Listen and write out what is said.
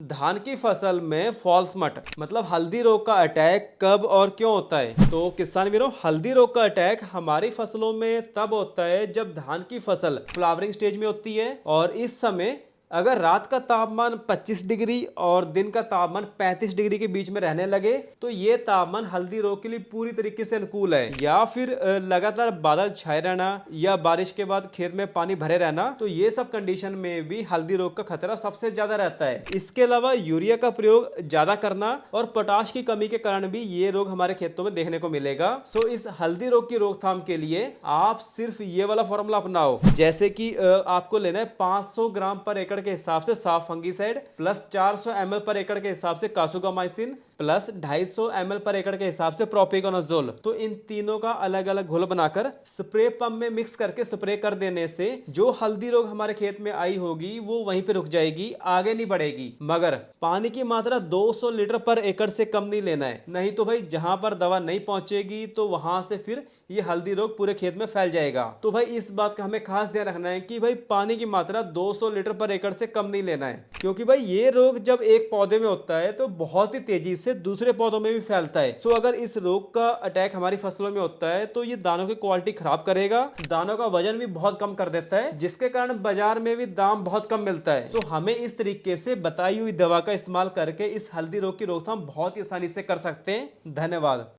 धान की फसल में फॉल्स मट मतलब हल्दी रोग का अटैक कब और क्यों होता है। तो किसान वीरों, हल्दी रोग का अटैक हमारी फसलों में तब होता है जब धान की फसल फ्लावरिंग स्टेज में होती है और इस समय अगर रात का तापमान 25 डिग्री और दिन का तापमान 35 डिग्री के बीच में रहने लगे तो ये तापमान हल्दी रोग के लिए पूरी तरीके से अनुकूल है। या फिर लगातार बादल छाए रहना या बारिश के बाद खेत में पानी भरे रहना, तो ये सब कंडीशन में भी हल्दी रोग का खतरा सबसे ज्यादा रहता है। इसके अलावा यूरिया का प्रयोग ज्यादा करना और पोटाश की कमी के कारण भी ये रोग हमारे खेतों में देखने को मिलेगा। सो इस हल्दी रोग की रोकथाम के लिए आप सिर्फ ये वाला फॉर्मूला अपनाओ, जैसे कि आपको लेना है 500 ग्राम पर एकड़ के हिसाब से साफ फंगीसाइड प्लस 400 ml पर एकड़ के हिसाब से कासुगामाइसिन प्लस 250 ml पर एकड़ के हिसाब से प्रोपिकोनाजोल। तो इन तीनों का अलग अलग घोल बनाकर स्प्रे पंप में मिक्स करके स्प्रे कर देने से जो हल्दी रोग हमारे खेत में आई होगी वो वहीं पे रुक जाएगी, आगे नहीं बढ़ेगी। मगर पानी की मात्रा 200 लीटर पर एकड़ से कम नहीं लेना है, नहीं तो भाई जहां पर दवा नहीं पहुंचेगी तो वहां से फिर ये हल्दी रोग पूरे खेत में फैल जाएगा। तो भाई इस बात का हमें खास ध्यान रखना है कि भाई पानी की मात्रा 200 लीटर पर एकड़ से कम नहीं लेना है, क्योंकि भाई ये रोग जब एक पौधे में होता है तो बहुत ही तेजी से दूसरे पौधों में भी फैलता है। सो अगर इस रोग का अटैक हमारी फसलों में होता है तो ये दानों की क्वालिटी खराब करेगा, दानों का वजन भी बहुत कम कर देता है, जिसके कारण बाजार में भी दाम बहुत कम मिलता है। सो हमें इस तरीके से बताई हुई दवा का इस्तेमाल करके इस हल्दी रोग की रोकथाम बहुत ही आसानी से कर सकते हैं। धन्यवाद।